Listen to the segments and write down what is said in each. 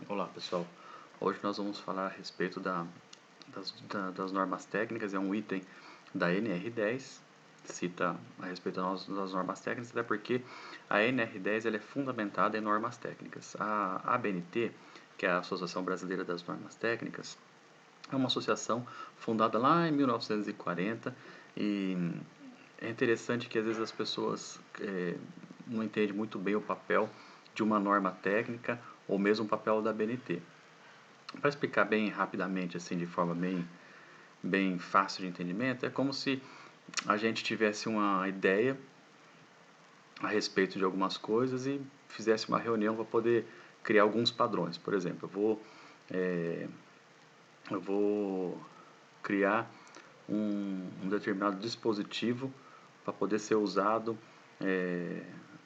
Olá pessoal, hoje nós vamos falar a respeito das normas técnicas. É um item da NR10, cita a respeito das normas técnicas, até porque a NR10 ela é fundamentada em normas técnicas. A ABNT, que é a Associação Brasileira das Normas Técnicas, é uma associação fundada lá em 1940 e é interessante que às vezes as pessoas não entendem muito bem o papel de uma norma técnica ou mesmo o papel da ABNT. Para explicar bem rapidamente, assim, de forma bem fácil de entendimento, é como se a gente tivesse uma ideia a respeito de algumas coisas e fizesse uma reunião para poder criar alguns padrões. Por exemplo, eu vou criar um determinado dispositivo para poder ser usado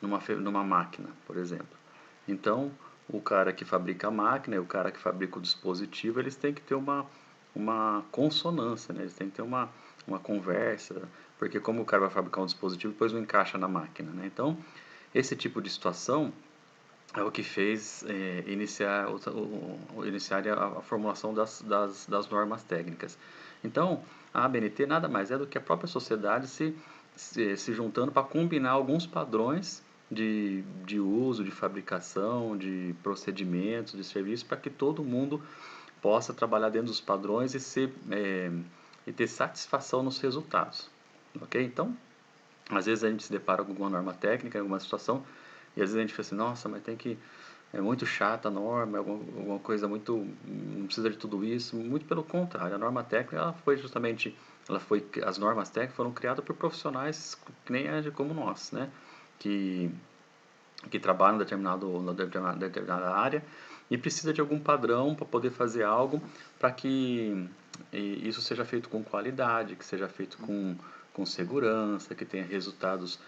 numa máquina, por exemplo. Então, o cara que fabrica a máquina e o cara que fabrica o dispositivo, eles têm que ter uma consonância, né? Eles têm que ter uma conversa, porque como o cara vai fabricar um dispositivo, depois não encaixa na máquina, né? Então, esse tipo de situação é o que fez iniciar a formulação das normas técnicas. Então, a ABNT nada mais é do que a própria sociedade se juntando para combinar alguns padrões de uso, de fabricação, de procedimentos, de serviços, para que todo mundo possa trabalhar dentro dos padrões e ter satisfação nos resultados. Ok? Então, às vezes a gente se depara com alguma norma técnica em alguma situação e às vezes a gente fala assim, nossa, mas é muito chata a norma, alguma coisa muito, não precisa de tudo isso. Muito pelo contrário, a norma técnica as normas técnicas foram criadas por profissionais que nem como nós, né? Que trabalham em determinada área e precisa de algum padrão para poder fazer algo para que isso seja feito com qualidade, que seja feito com segurança, que tenha resultados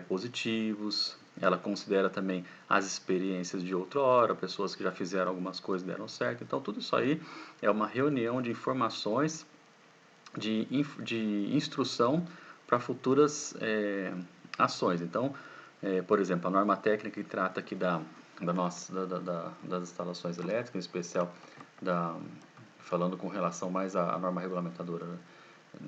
positivos. Ela considera também as experiências de outrora, pessoas que já fizeram algumas coisas e deram certo. Então, tudo isso aí é uma reunião de informações, de instrução para futuras ações. Então, por exemplo, a norma técnica que trata aqui das instalações elétricas, em especial falando com relação mais à norma regulamentadora, né,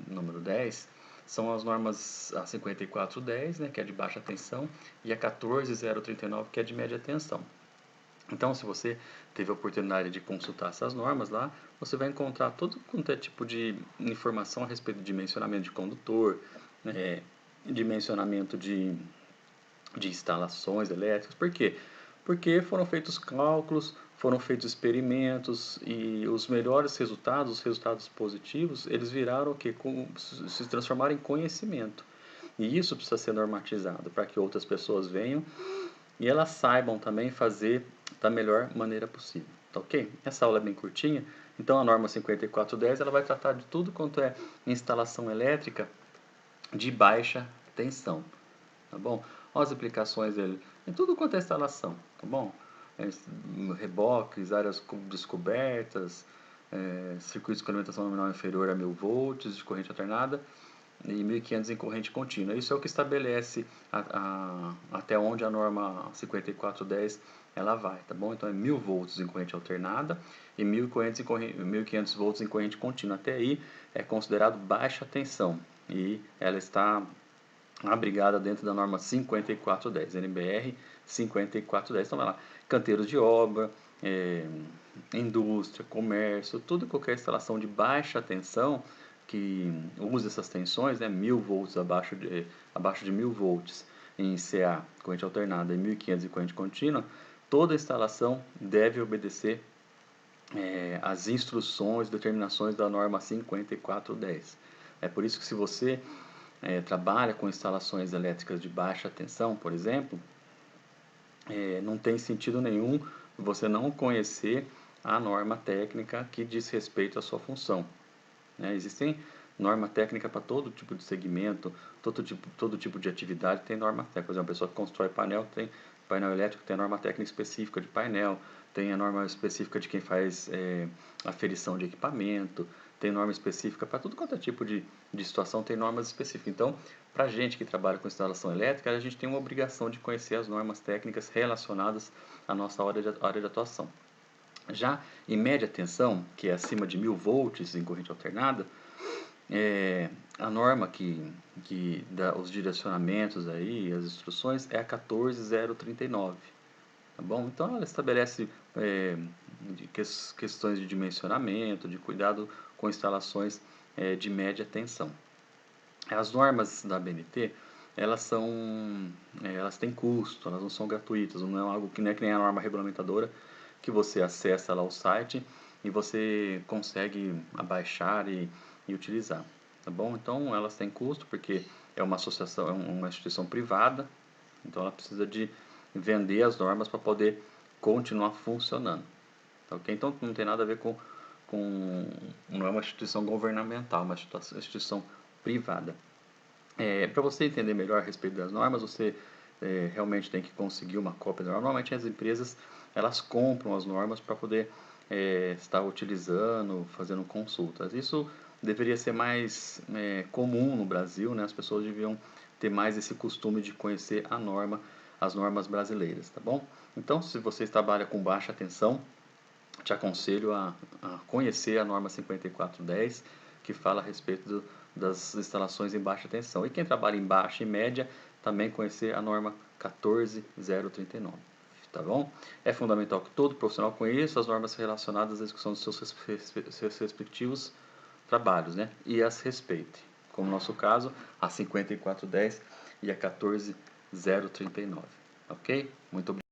número 10, são as normas a 5410, né, que é de baixa tensão, e a 14039, que é de média tensão. Então, se você teve a oportunidade de consultar essas normas lá, você vai encontrar todo quanto é tipo de informação a respeito de dimensionamento de condutor, dimensionamento de instalações elétricas. Por quê? Porque foram feitos cálculos, foram feitos experimentos e os melhores resultados, os resultados positivos, eles viraram o quê? Se transformaram em conhecimento. E isso precisa ser normatizado para que outras pessoas venham e elas saibam também fazer da melhor maneira possível. Tá ok? Essa aula é bem curtinha, então a norma 5410 ela vai tratar de tudo quanto é instalação elétrica de baixa tensão. Tá bom? Olha as aplicações dele em tudo quanto é instalação, tá bom? Reboques, áreas descobertas, circuitos com alimentação nominal inferior a 1000 volts de corrente alternada e 1500 em corrente contínua. Isso é o que estabelece até onde a norma 5410 ela vai, tá bom? Então é 1000 volts em corrente alternada e 1500 volts em corrente contínua. Até aí é considerado baixa tensão e ela está abrigada dentro da norma 5410, NBR 5410. Então vai lá, canteiros de obra, indústria, comércio, tudo qualquer instalação de baixa tensão que use essas tensões, né, 1000 volts abaixo de 1000 volts em CA, corrente alternada, e 1500 em corrente contínua, toda instalação deve obedecer as instruções, determinações da norma 5410. É por isso que se você trabalha com instalações elétricas de baixa tensão, por exemplo, não tem sentido nenhum você não conhecer a norma técnica que diz respeito à sua função. Né? Existem norma técnica para todo tipo de segmento, todo tipo de atividade tem norma técnica. Por exemplo, a pessoa que constrói painel elétrico tem norma técnica específica de painel, tem a norma específica de quem faz aferição de equipamento, tem norma específica para tudo quanto é tipo de situação, tem normas específicas. Então, para a gente que trabalha com instalação elétrica, a gente tem uma obrigação de conhecer as normas técnicas relacionadas à nossa área de atuação. Já em média tensão, que é acima de 1000 volts em corrente alternada, a norma que dá os direcionamentos aí, as instruções, é a 14039, tá bom? Então ela estabelece questões de dimensionamento, de cuidado com instalações de média tensão. As normas da ABNT, elas têm custo, elas não são gratuitas, não é algo que não é que nem a norma regulamentadora, que você acessa lá o site e você consegue abaixar e utilizar, tá bom? Então elas têm custo porque é uma associação, é uma instituição privada, então ela precisa de vender as normas para poder continuar funcionando, tá ok? Então não tem nada a ver não é uma instituição governamental, é uma instituição privada. Para você entender melhor a respeito das normas, você realmente tem que conseguir uma cópia da norma. Normalmente as empresas elas compram as normas para poder estar utilizando, fazendo consultas. Isso deveria ser mais comum no Brasil, né? As pessoas deviam ter mais esse costume de conhecer as normas brasileiras, tá bom? Então, se você trabalha com baixa tensão, te aconselho a conhecer a norma 5410, que fala a respeito das instalações em baixa tensão. E quem trabalha em baixa e média, também conhecer a norma 14039. Tá bom? É fundamental que todo profissional conheça as normas relacionadas à execução dos seus respectivos trabalhos, né? E as respeite. Como no nosso caso, a 5410 e a 14039. Ok? Muito obrigado.